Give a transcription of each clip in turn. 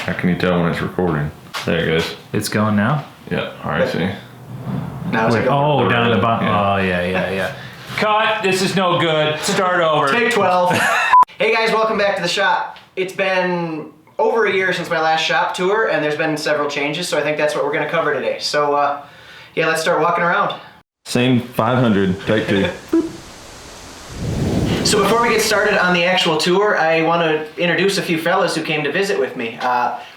How can you tell when it's recording? There it goes. It's going now? Yeah, alright, see. Now it's down at the bottom. Yeah. Oh, yeah. Cut! This is no good. Start over. Take 12. Hey guys, welcome back to the shop. It's been over a year since my last shop tour, and there's been several changes, so I think that's what we're going to cover today. So, yeah, let's start walking around. Same 500, take 2. So before we get started on the actual tour, I want to introduce a few fellas who came to visit with me.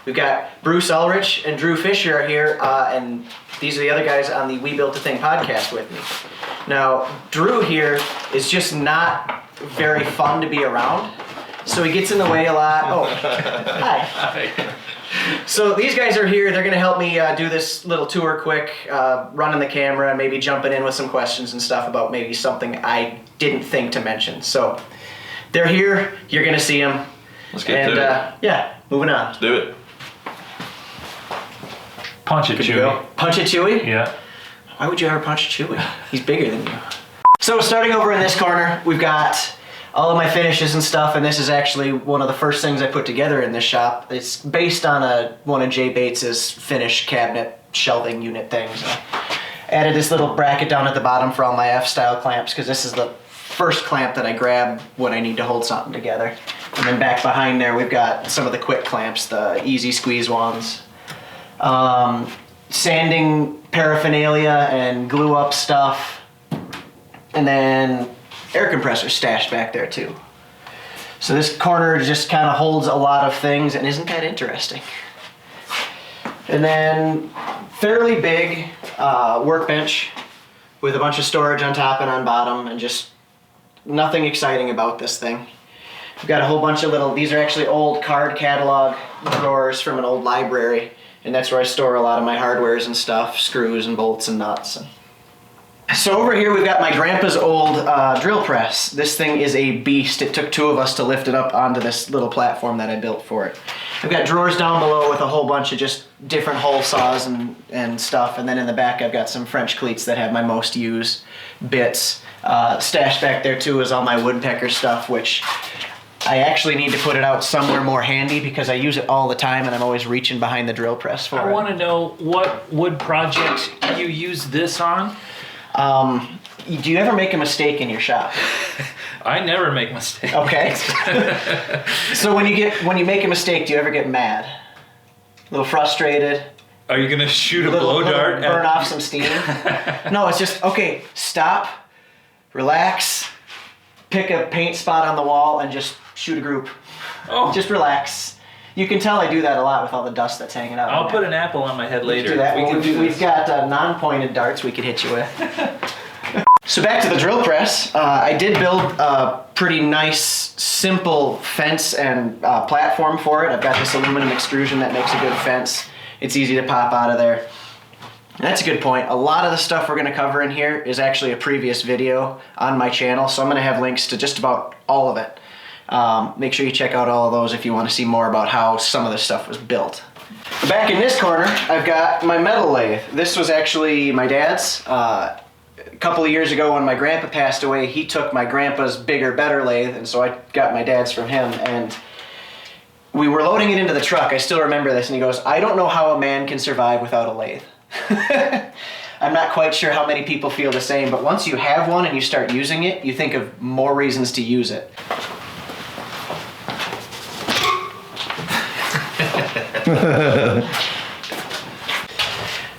We've got Bruce Ulrich and Drew Fisher are here, and these are the other guys on the We Built a Thing podcast with me. Now, Drew here is just not very fun to be around, so he gets in the way a lot. Oh, hi. So these guys are here. They're going to help me do this little tour quick, running the camera and maybe jumping in with some questions and stuff about maybe something I didn't think to mention. So they're here. You're going to see them. Let's get to it. Yeah, moving on. Let's do it. Punch it, Chewy. Punch it, Chewy? Yeah. Why would you ever punch Chewy? He's bigger than you. So starting over in this corner, we've got all of my finishes and stuff, and this is actually one of the first things I put together in this shop. It's based on one of Jay Bates's finish cabinet shelving unit things. I added this little bracket down at the bottom for all my F-style clamps, because this is the first clamp that I grab when I need to hold something together. And then back behind there, we've got some of the quick clamps, the easy squeeze ones. Sanding paraphernalia and glue up stuff. And then air compressor stashed back there too. So this corner just kind of holds a lot of things, and isn't that interesting? And then fairly big workbench with a bunch of storage on top and on bottom, and just nothing exciting about this thing. We've got a whole bunch of these are actually old card catalog drawers from an old library, and that's where I store a lot of my hardwares and stuff, screws and bolts and nuts. So over here we've got my grandpa's old drill press. This thing is a beast. It took 2 of us to lift it up onto this little platform that I built for it. I've got drawers down below with a whole bunch of just different hole saws and stuff, and then in the back I've got some French cleats that have my most used bits. Stashed back there too is all my woodpecker stuff, which I actually need to put it out somewhere more handy because I use it all the time and I'm always reaching behind the drill press for it. I want to know what wood projects you use this on. Do you ever make a mistake in your shop? I never make mistakes. Okay. So when you make a mistake, do you ever get mad? A little frustrated? Are you gonna shoot a blow dart? Burn off some steam? No, it's just, okay, stop, relax, pick a paint spot on the wall and just shoot a group. Oh. Just relax. You can tell I do that a lot with all the dust that's hanging out. I'll put an apple on my head later. Do that. We've got non-pointed darts we could hit you with. So back to the drill press. I did build a pretty nice, simple fence and platform for it. I've got this aluminum extrusion that makes a good fence. It's easy to pop out of there. And that's a good point. A lot of the stuff we're going to cover in here is actually a previous video on my channel, so I'm going to have links to just about all of it. Make sure you check out all of those if you want to see more about how some of this stuff was built. Back in this corner, I've got my metal lathe. This was actually my dad's. A couple of years ago when my grandpa passed away, he took my grandpa's bigger, better lathe, and so I got my dad's from him. And we were loading it into the truck. I still remember this, and he goes, "I don't know how a man can survive without a lathe." I'm not quite sure how many people feel the same, but once you have one and you start using it, you think of more reasons to use it.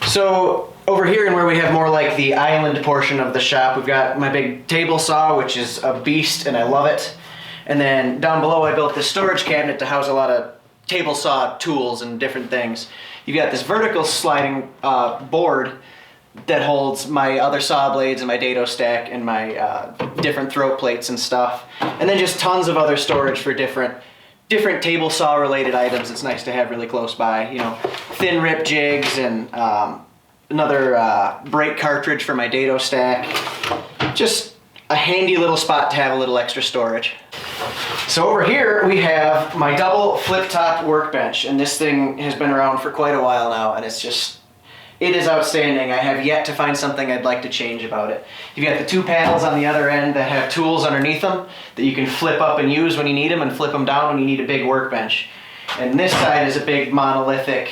So over here, and where we have more like the island portion of the shop, we've got my big table saw, which is a beast and I love it. And then down below I built this storage cabinet to house a lot of table saw tools and different things. You've got this vertical sliding board that holds my other saw blades and my dado stack and my different throat plates and stuff. And then just tons of other storage for different table saw related items. It's nice to have really close by. You know, thin rip jigs and another brake cartridge for my dado stack. Just a handy little spot to have a little extra storage. So over here we have my double flip top workbench, and this thing has been around for quite a while now, and it's just, it is outstanding. I have yet to find something I'd like to change about it. You've got the 2 panels on the other end that have tools underneath them that you can flip up and use when you need them, and flip them down when you need a big workbench. And this side is a big monolithic,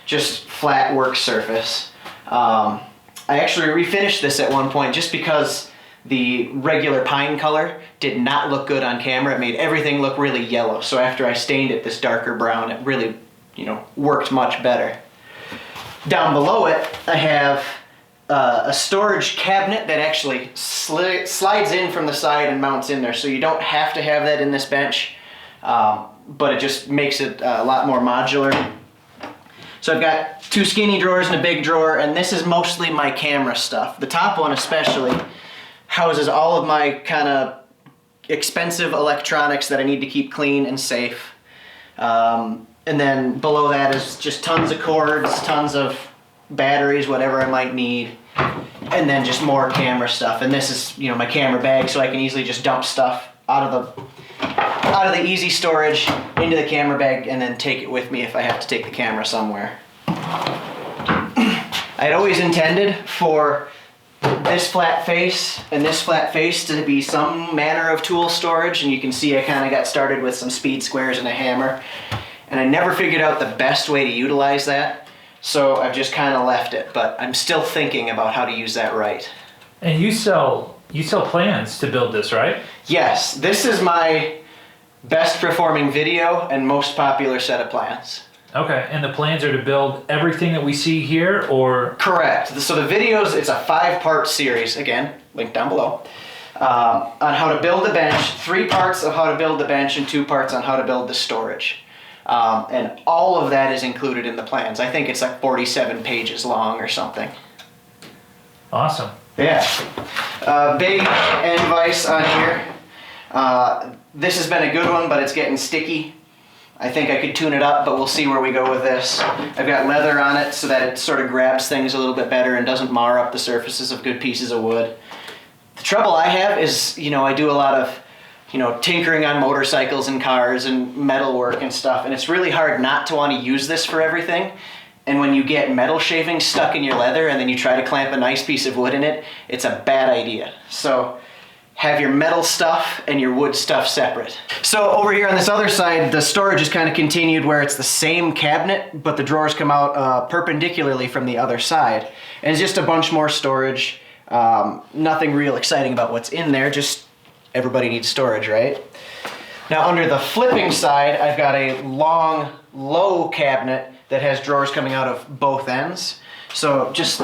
just flat work surface. I actually refinished this at one point just because the regular pine color did not look good on camera. It made everything look really yellow. So after I stained it this darker brown, it really, worked much better. Down below it, I have a storage cabinet that actually slides in from the side and mounts in there. So you don't have to have that in this bench, but it just makes it a lot more modular. So I've got 2 skinny drawers and a big drawer, and this is mostly my camera stuff. The top one especially houses all of my kind of expensive electronics that I need to keep clean and safe. And then below that is just tons of cords, tons of batteries, whatever I might need. And then just more camera stuff. And this is, my camera bag, so I can easily just dump stuff out of the easy storage into the camera bag and then take it with me if I have to take the camera somewhere. I'd always intended for this flat face and this flat face to be some manner of tool storage, and you can see I kind of got started with some speed squares and a hammer, and I never figured out the best way to utilize that, so I've just kind of left it, but I'm still thinking about how to use that right. And you sell plans to build this, right? Yes, this is my best performing video and most popular set of plans. Okay, and the plans are to build everything that we see here, or? Correct. So the videos, it's a 5-part series, again, link down below, on how to build the bench, 3 parts of how to build the bench and 2 parts on how to build the storage. And all of that is included in the plans. I think it's like 47 pages long or something. Awesome. Yeah. Big end vise on here. This has been a good one, but it's getting sticky. I think I could tune it up, but we'll see where we go with this. I've got leather on it so that it sort of grabs things a little bit better and doesn't mar up the surfaces of good pieces of wood. The trouble I have is, I do a lot of, tinkering on motorcycles and cars and metal work and stuff, and it's really hard not to want to use this for everything. And when you get metal shavings stuck in your leather and then you try to clamp a nice piece of wood in it, it's a bad idea. So have your metal stuff and your wood stuff separate. So over here on this other side, the storage is kind of continued where it's the same cabinet, but the drawers come out perpendicularly from the other side. And it's just a bunch more storage. Nothing real exciting about what's in there, just everybody needs storage, right? Now under the flipping side, I've got a long, low cabinet that has drawers coming out of both ends. So just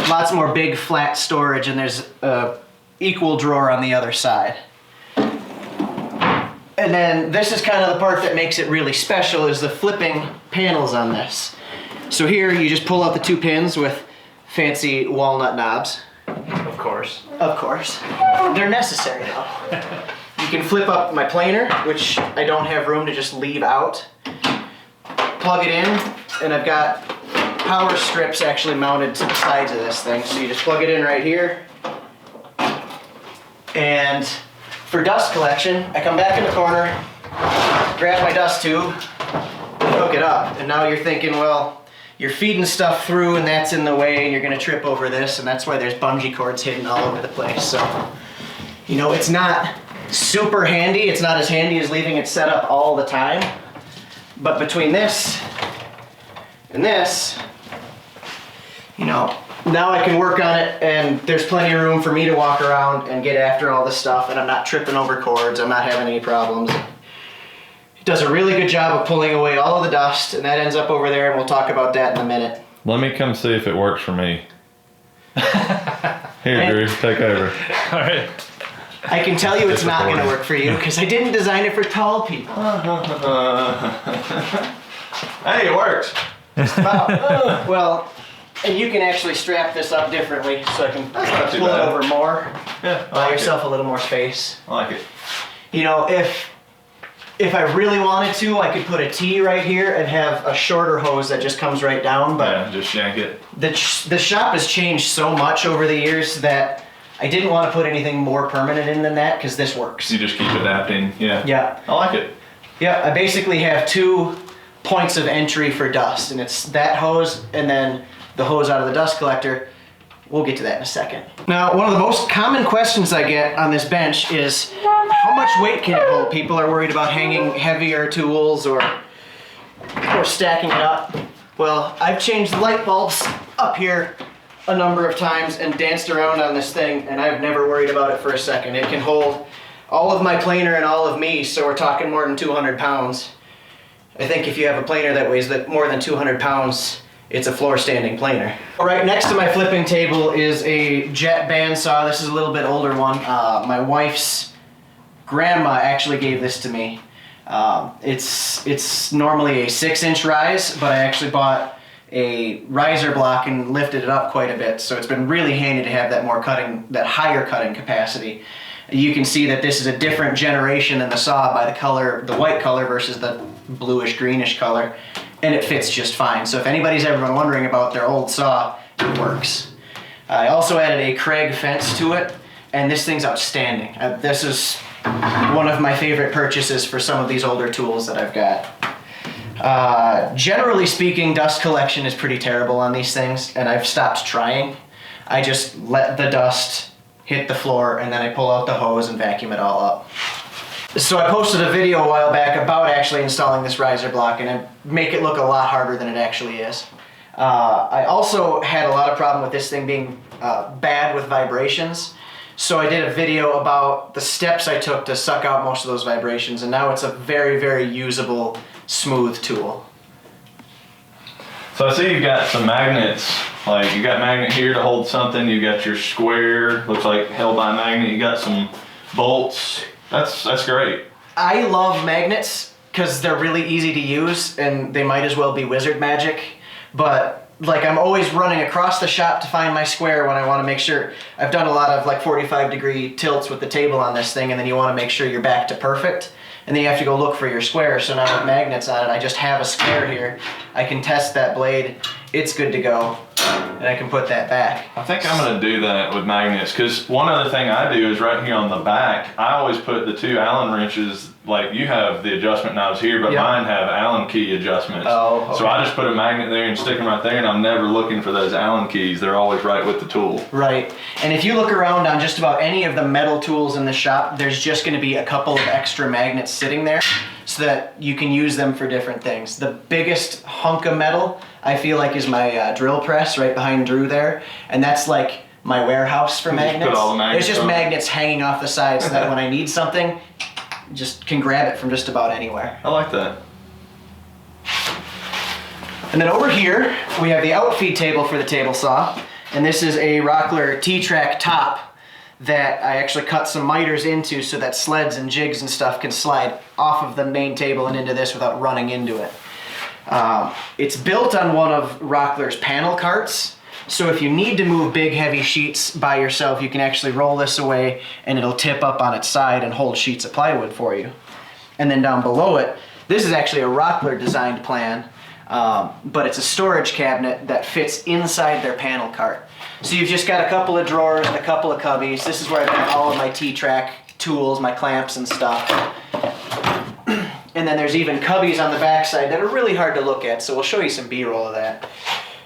lots more big flat storage, and there's a equal drawer on the other side. And then this is kind of the part that makes it really special, is the flipping panels on this. So here you just pull out the 2 pins with fancy walnut knobs. Of course. Of course. They're necessary though. You can flip up my planer, which I don't have room to just leave out. Plug it in, and I've got power strips actually mounted to the sides of this thing. So you just plug it in right here. And for dust collection, I come back in the corner, grab my dust tube, and hook it up. And now you're thinking, well, you're feeding stuff through and that's in the way and you're gonna trip over this, and that's why there's bungee cords hidden all over the place. So, it's not super handy. It's not as handy as leaving it set up all the time. But between this and this, now I can work on it, and there's plenty of room for me to walk around and get after all this stuff, and I'm not tripping over cords. I'm not having any problems. It does a really good job of pulling away all of the dust, and that ends up over there, and we'll talk about that in a minute. Let me come see if it works for me. Here, Drew, take over. All right. I can tell you it's not going to work for you, because I didn't design it for tall people. Hey, it works. Well, and you can actually strap this up differently, so I can pull it over more. Yeah, Buy yourself a little more space. I like it. If I really wanted to, I could put a T right here and have a shorter hose that just comes right down. But yeah, just yank it. The shop has changed so much over the years that I didn't want to put anything more permanent in than that, because this works. You just keep adapting. Yeah. Yeah. I like it. Yeah, I basically have 2 points of entry for dust, and it's that hose and then the hose out of the dust collector. We'll get to that in a second. Now, one of the most common questions I get on this bench is, how much weight can it hold? People are worried about hanging heavier tools or people are stacking it up. Well, I've changed the light bulbs up here a number of times and danced around on this thing, and I've never worried about it for a second. It can hold all of my planer and all of me, so we're talking more than 200 pounds. I think if you have a planer that weighs more than 200 pounds, it's a floor standing planer. All right, next to my flipping table is a jet bandsaw. This is a little bit older one. My wife's grandma actually gave this to me. It's normally a 6-inch rise, but I actually bought a riser block and lifted it up quite a bit. So it's been really handy to have that higher cutting capacity. You can see that this is a different generation than the saw by the white color versus the bluish greenish color, and it fits just fine. So if anybody's ever been wondering about their old saw, it works. I also added a Craig fence to it, and this thing's outstanding. This is one of my favorite purchases for some of these older tools that I've got. Generally speaking, dust collection is pretty terrible on these things, and I've stopped trying. I just let the dust hit the floor, and then I pull out the hose and vacuum it all up. So I posted a video a while back about actually installing this riser block, and I make it look a lot harder than it actually is. I also had a lot of problem with this thing being bad with vibrations. So I did a video about the steps I took to suck out most of those vibrations, and now it's a very, very usable, smooth tool. So I see you've got some magnets. Like you got magnet here to hold something. You got your square, looks like held by a magnet. You got some bolts. That's great. I love magnets because they're really easy to use, and they might as well be wizard magic. But like I'm always running across the shop to find my square when I want to make sure. I've done a lot of like 45-degree tilts with the table on this thing, and then you want to make sure you're back to perfect. And then you have to go look for your square. So now with magnets on it, I just have a square here. I can test that blade. It's good to go. And I can put that back. I think I'm gonna do that with magnets, because one other thing I do is right here on the back, I always put the 2 Allen wrenches, like you have the adjustment knobs here, but Yep. mine have Allen key adjustments. Oh, okay. So I just put a magnet there and stick them right there, and I'm never looking for those Allen keys. They're always right with the tool. Right. And if you look around on just about any of the metal tools in the shop, there's just going to be a couple of extra magnets sitting there so that you can use them for different things. The biggest hunk of metal, I feel like, is my drill press right behind Drew there. And that's like my warehouse for You just magnets. put all the magnets There's just on. magnets hanging off the side so that when I need something, just can grab it from just about anywhere. I like that. And then over here, we have the outfeed table for the table saw. And this is a Rockler T-Track top that I actually cut some miters into so that sleds and jigs and stuff can slide off of the main table and into this without running into it. It's built on one of Rockler's panel carts. So if you need to move big heavy sheets by yourself, you can actually roll this away and it'll tip up on its side and hold sheets of plywood for you. And then down below it, this is actually a Rockler designed plan, but it's a storage cabinet that fits inside their panel cart. So you've just got a couple of drawers and a couple of cubbies. This is where I've got all of my T-Track tools, my clamps and stuff. And then there's even cubbies on the backside that are really hard to look at, so we'll show you some B-roll of that.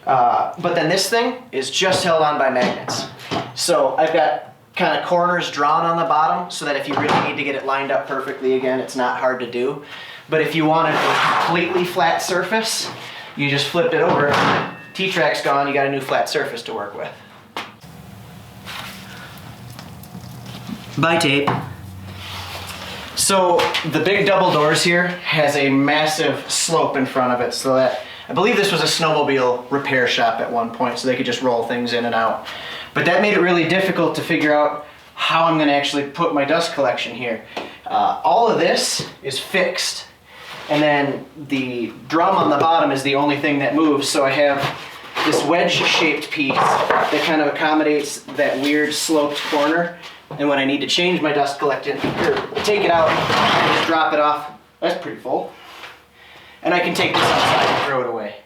But then this thing is just held on by magnets. So I've got kind of corners drawn on the bottom so that if you really need to get it lined up perfectly again, it's not hard to do. But if you wanted a completely flat surface, you just flipped it over. T-Track's gone, you got a new flat surface to work with. Bye, tape. So the big double doors here has a massive slope in front of it, so that I believe this was a snowmobile repair shop at one point, so they could just roll things in and out. But that made it really difficult to figure out how I'm going to actually put my dust collection here. All of this is fixed, and then the drum on the bottom is the only thing that moves, so I have this wedge-shaped piece that kind of accommodates that weird sloped corner. And when I need to change my dust collection, or take it out and just drop it off, that's pretty full. And I can take this outside and throw it away.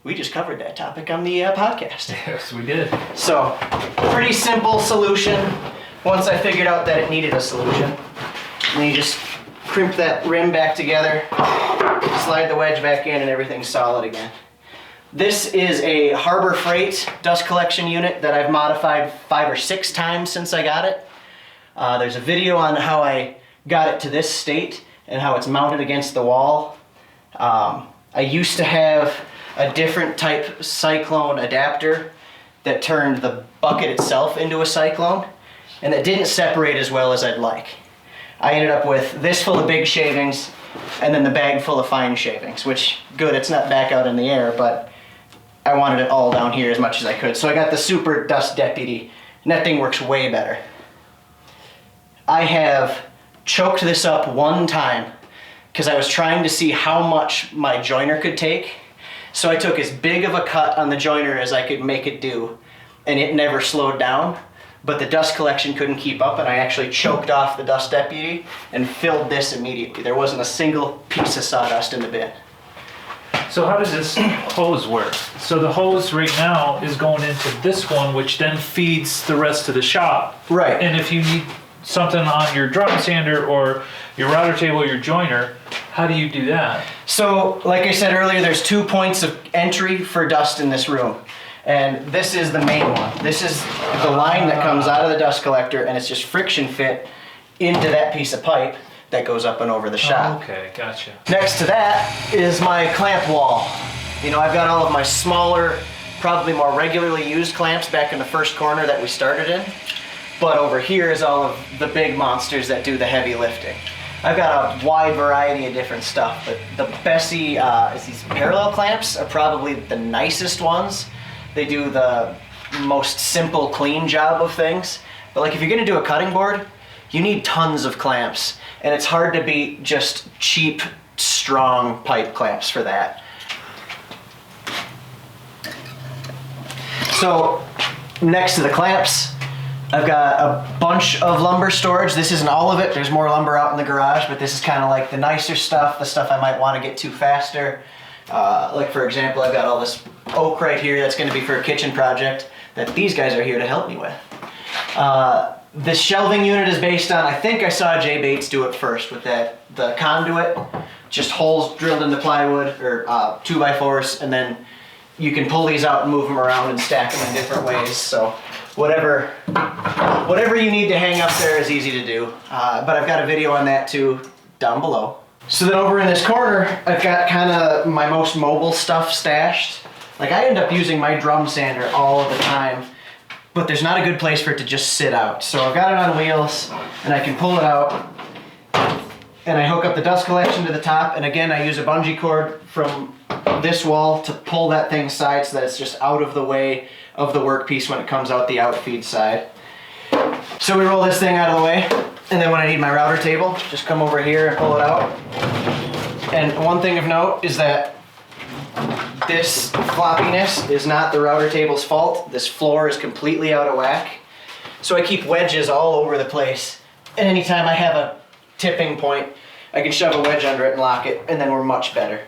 We just covered that topic on the podcast. Yes, we did. So, pretty simple solution once I figured out that it needed a solution. And then you just crimp that rim back together, slide the wedge back in, and everything's solid again. This is a Harbor Freight dust collection unit that I've modified 5 or 6 times since I got it. There's a video on how I got it to this state and how it's mounted against the wall. I used to have a different type cyclone adapter that turned the bucket itself into a cyclone, and that didn't separate as well as I'd like. I ended up with this full of big shavings and then the bag full of fine shavings, which, good, it's not back out in the air, but I wanted it all down here as much as I could. So I got the Super Dust Deputy, and that thing works way better. I have choked this up one time because I was trying to see how much my joiner could take. So I took as big of a cut on the joiner as I could make it do, and it never slowed down. But the dust collection couldn't keep up, and I actually choked off the Dust Deputy and filled this immediately. There wasn't a single piece of sawdust in the bin. So how does this hose work? So the hose right now is going into this one, which then feeds the rest of the shop. Right. And if you need something on your drum sander or your router table or your joiner, how do you do that? So, like I said earlier, there's 2 points of entry for dust in this room. And this is the main one. This is the line that comes out of the dust collector, and it's just friction fit into that piece of pipe that goes up and over the shop. Okay, gotcha. Next to that is my clamp wall. You know, I've got all of my smaller, probably more regularly used clamps back in the first corner that we started in. But over here is all of the big monsters that do the heavy lifting. I've got a wide variety of different stuff, but the Bessie, these parallel clamps are probably the nicest ones. They do the most simple, clean job of things. But like if you're gonna do a cutting board, you need tons of clamps. And it's hard to beat just cheap, strong pipe clamps for that. So next to the clamps, I've got a bunch of lumber storage. This isn't all of it. There's more lumber out in the garage, but this is kind of like the nicer stuff, the stuff I might want to get to faster. Like for example, I've got all this oak right here that's going to be for a kitchen project that these guys are here to help me with. This shelving unit is based on, I think I saw Jay Bates do it first with the conduit, just holes drilled in the plywood or 2x4s, and then you can pull these out and move them around and stack them in different ways. So whatever you need to hang up there is easy to do. But I've got a video on that too down below. So then over in this corner, I've got kind of my most mobile stuff stashed. Like I end up using my drum sander all of the time, but there's not a good place for it to just sit out. So I've got it on wheels and I can pull it out and I hook up the dust collection to the top. And again, I use a bungee cord from this wall to pull that thing aside so that it's just out of the way of the workpiece when it comes out the outfeed side. So we roll this thing out of the way, and then when I need my router table, just come over here and pull it out. And one thing of note is that this floppiness is not the router table's fault. This floor is completely out of whack. So I keep wedges all over the place. And anytime I have a tipping point, I can shove a wedge under it and lock it, and then we're much better.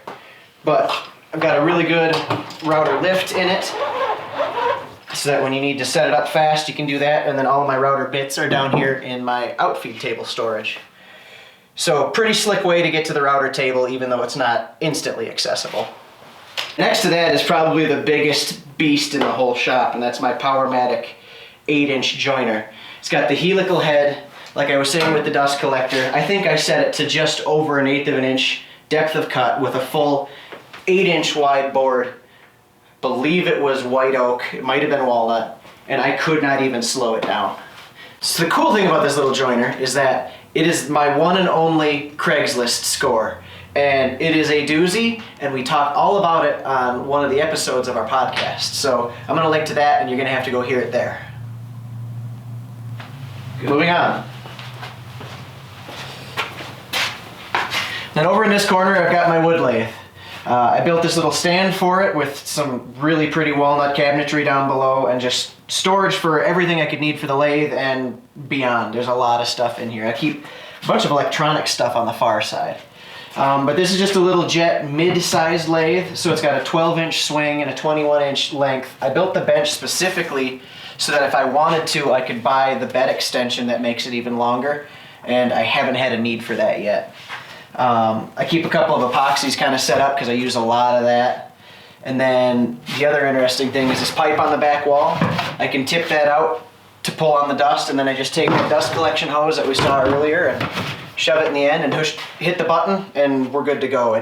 But I've got a really good router lift in it, so that when you need to set it up fast, you can do that. And then all of my router bits are down here in my outfeed table storage. So pretty slick way to get to the router table, even though it's not instantly accessible. Next to that is probably the biggest beast in the whole shop, and that's my Powermatic 8-inch joiner. It's got the helical head, like I was saying with the dust collector. I think I set it to just over 1/8 of an inch depth of cut with a full 8-inch wide board. Believe it was white oak, it might have been walnut, and I could not even slow it down. So the cool thing about this little joiner is that it is my one and only Craigslist score. And it is a doozy, and we talk all about it on one of the episodes of our podcast. So I'm gonna link to that, and you're gonna have to go hear it there. Good. Moving on. Then over in this corner, I've got my wood lathe. I built this little stand for it with some really pretty walnut cabinetry down below and just storage for everything I could need for the lathe and beyond. There's a lot of stuff in here. I keep a bunch of electronic stuff on the far side. But this is just a little jet mid-sized lathe, so it's got a 12-inch swing and a 21-inch length. I built the bench specifically so that if I wanted to, I could buy the bed extension that makes it even longer, and I haven't had a need for that yet. I keep a couple of epoxies kind of set up because I use a lot of that. And then the other interesting thing is this pipe on the back wall. I can tip that out to pull on the dust, and then I just take the dust collection hose that we saw earlier and shove it in the end and hit the button, and we're good to go.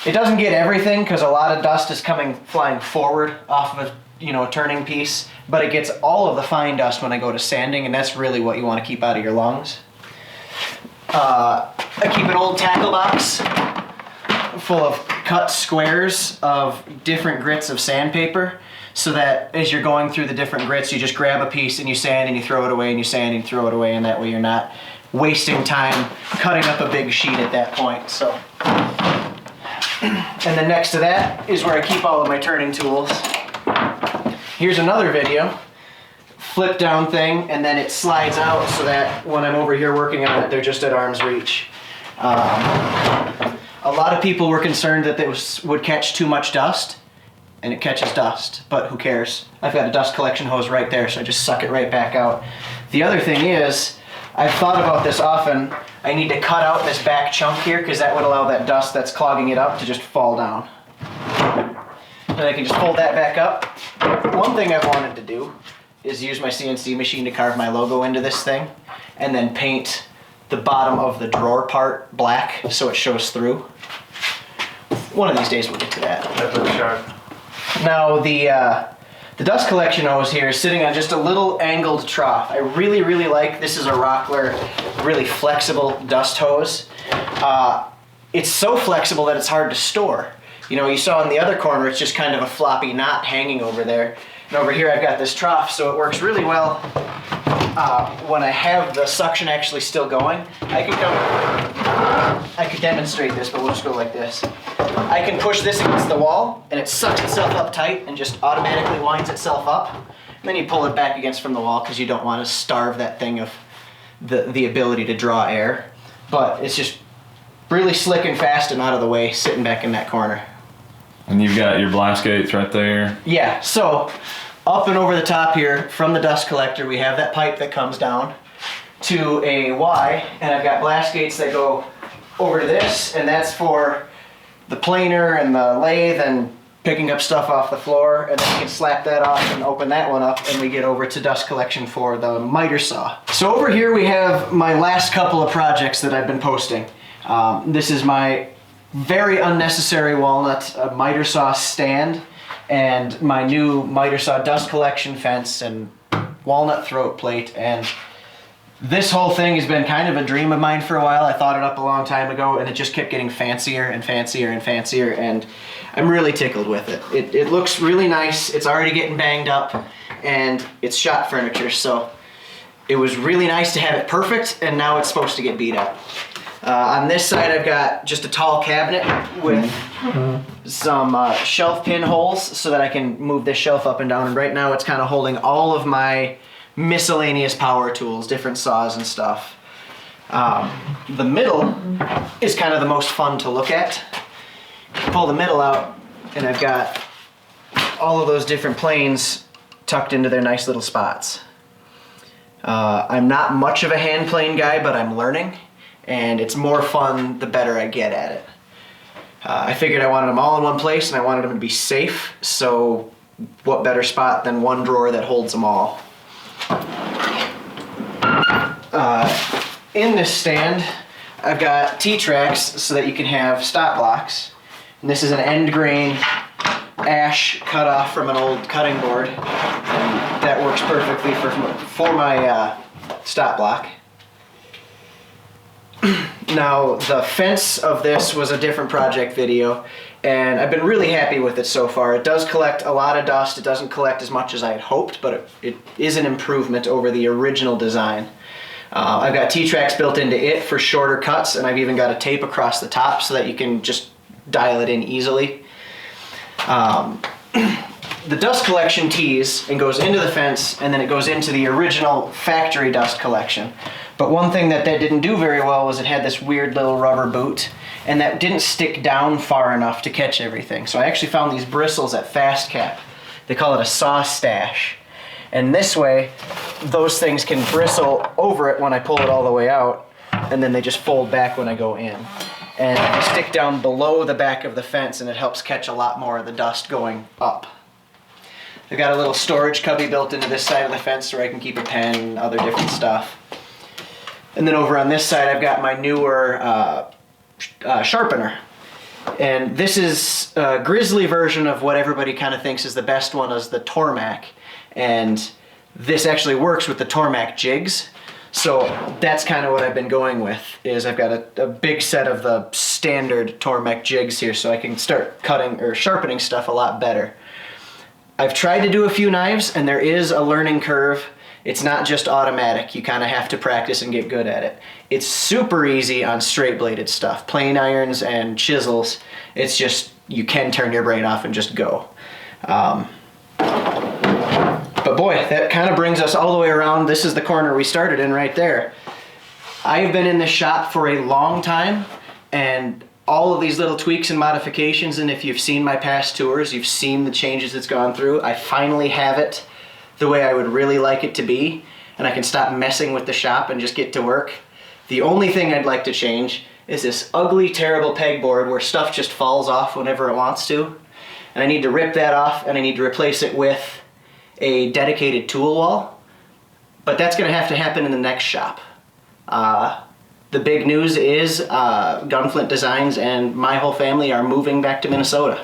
It It doesn't get everything because a lot of dust is flying forward off of a turning piece, but it gets all of the fine dust when I go to sanding, and that's really what you want to keep out of your lungs. I keep an old tackle box full of cut squares of different grits of sandpaper, so that as you're going through the different grits, you just grab a piece and you sand and you throw it away and you sand and you throw it away, and that way you're not wasting time cutting up a big sheet at that point. So, and then next to that is where I keep all of my turning tools. Here's another video, flip down thing, and then it slides out so that when I'm over here working on it, they're just at arm's reach. A lot of people were concerned that this would catch too much dust, and it catches dust, but who cares? I've got a dust collection hose right there, so I just suck it right back out. The other thing is, I've thought about this often, I need to cut out this back chunk here because that would allow that dust that's clogging it up to just fall down. And I can just fold that back up. One thing I've wanted to do is use my CNC machine to carve my logo into this thing and then paint the bottom of the drawer part black so it shows through. One of these days we'll get to that. That looks sharp. Now the dust collection hose here is sitting on just a little angled trough. I really, really like, this is a Rockler, really flexible dust hose. It's so flexible that it's hard to store. You saw in the other corner, it's just kind of a floppy knot hanging over there. And over here I've got this trough, so it works really well when I have the suction actually still going. I could demonstrate this, but we'll just go like this. I can push this against the wall, and it sucks itself up tight and just automatically winds itself up. And then you pull it back against from the wall because you don't want to starve that thing of the ability to draw air. But it's just really slick and fast and out of the way, sitting back in that corner. And you've got your blast gates right there. Yeah, so up and over the top here from the dust collector, we have that pipe that comes down to a Y, and I've got blast gates that go over to this, and that's for the planer and the lathe and picking up stuff off the floor, and then you can slap that off and open that one up, and we get over to dust collection for the miter saw. So over here we have my last couple of projects that I've been posting. This is my very unnecessary walnut miter saw stand and my new miter saw dust collection fence and walnut throat plate, and this whole thing has been kind of a dream of mine for a while. I thought it up a long time ago, and it just kept getting fancier and fancier and fancier, and I'm really tickled with it. It looks really nice. It's already getting banged up, and it's shop furniture, so it was really nice to have it perfect, and now it's supposed to get beat up. On this side I've got just a tall cabinet with some shelf pin holes so that I can move this shelf up and down, and right now it's kind of holding all of my miscellaneous power tools, different saws and stuff. The middle is kind of the most fun to look at. Pull the middle out and I've got all of those different planes tucked into their nice little spots. I'm not much of a hand plane guy, but I'm learning, and it's more fun the better I get at it. I figured I wanted them all in one place and I wanted them to be safe, so what better spot than one drawer that holds them all. In this stand I've got T-tracks so that you can have stop blocks, and this is an end grain ash cut off from an old cutting board, and that works perfectly for my stop block. Now the fence of this was a different project video, and I've been really happy with it so far. It does collect a lot of dust. It doesn't collect as much as I had hoped, but it is an improvement over the original design. I've got T-tracks built into it for shorter cuts, and I've even got a tape across the top so that you can just dial it in easily. The dust collection tees and goes into the fence, and then it goes into the original factory dust collection. But one thing that didn't do very well was it had this weird little rubber boot, and that didn't stick down far enough to catch everything. So I actually found these bristles at Fast Cap. They call it a saw stash. And this way, those things can bristle over it when I pull it all the way out, and then they just fold back when I go in. And they stick down below the back of the fence, and it helps catch a lot more of the dust going up. I've got a little storage cubby built into this side of the fence where I can keep a pen and other different stuff. And then over on this side I've got my newer sharpener. And this is a grizzly version of what everybody kind of thinks is the best one, is the Tormac. And this actually works with the Tormac jigs. So that's kind of what I've been going with, is I've got a big set of the standard Tormac jigs here so I can start cutting or sharpening stuff a lot better. I've tried to do a few knives and there is a learning curve. It's not just automatic. You kind of have to practice and get good at it. It's super easy on straight bladed stuff, plane irons and chisels. It's just, you can turn your brain off and just go. But boy, that kind of brings us all the way around. This is the corner we started in right there. I've been in this shop for a long time, and all of these little tweaks and modifications, and if you've seen my past tours, you've seen the changes it's gone through. I finally have it the way I would really like it to be, and I can stop messing with the shop and just get to work. The only thing I'd like to change is this ugly, terrible pegboard where stuff just falls off whenever it wants to. And I need to rip that off, and I need to replace it with a dedicated tool wall. But that's gonna have to happen in the next shop. The big news is Gunflint Designs and my whole family are moving back to Minnesota.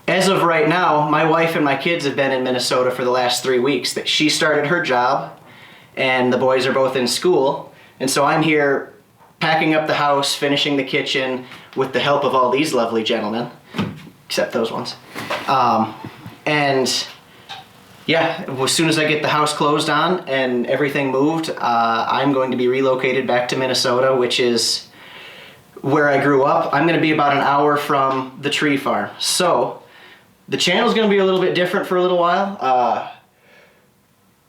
As of right now, my wife and my kids have been in Minnesota for the last 3 weeks. That she started her job, and the boys are both in school, and so I'm here packing up the house, finishing the kitchen with the help of all these lovely gentlemen, except those ones. And yeah, as soon as I get the house closed on and everything moved, I'm going to be relocated back to Minnesota, which is where I grew up. I'm going to be about an hour from the tree farm. So the channel's going to be a little bit different for a little while.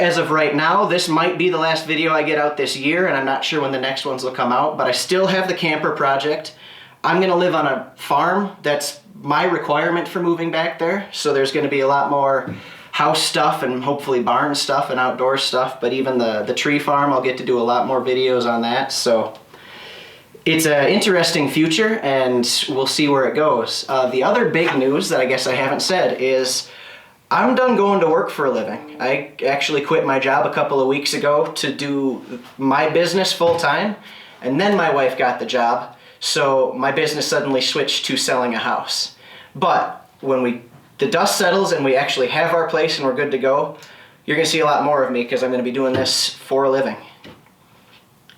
As of right now, this might be the last video I get out this year, and I'm not sure when the next ones will come out, but I still have the camper project. I'm going to live on a farm. That's my requirement for moving back there. So there's going to be a lot more house stuff and hopefully barn stuff and outdoor stuff, but even the tree farm, I'll get to do a lot more videos on that. So it's an interesting future, and we'll see where it goes. The other big news that I guess I haven't said is I'm done going to work for a living. I actually quit my job a couple of weeks ago to do my business full time, and then my wife got the job, so my business suddenly switched to selling a house. But when the dust settles and we actually have our place and we're good to go, you're gonna see a lot more of me because I'm gonna be doing this for a living.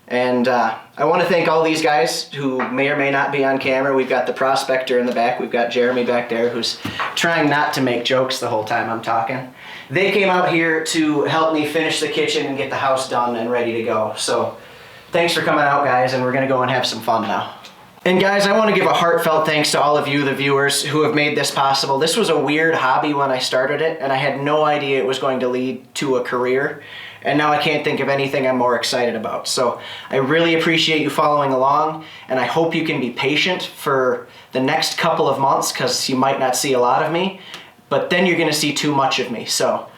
And I want to thank all these guys who may or may not be on camera. We've got the prospector in the back. We've got Jeremy back there who's trying not to make jokes the whole time I'm talking. They came out here to help me finish the kitchen and get the house done and ready to go. So thanks for coming out, guys, and we're going to go and have some fun now. And guys, I want to give a heartfelt thanks to all of you, the viewers, who have made this possible. This was a weird hobby when I started it, and I had no idea it was going to lead to a career. And now I can't think of anything I'm more excited about. So I really appreciate you following along, and I hope you can be patient for the next couple of months, because you might not see a lot of me, but then you're going to see too much of me. So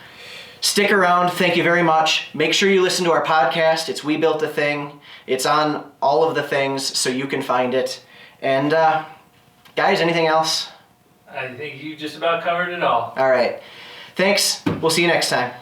stick around. Thank you very much. Make sure you listen to our podcast. It's We Built a Thing. It's on all of the things, so you can find it. And guys, anything else? I think you just about covered it all. All right. Thanks. We'll see you next time.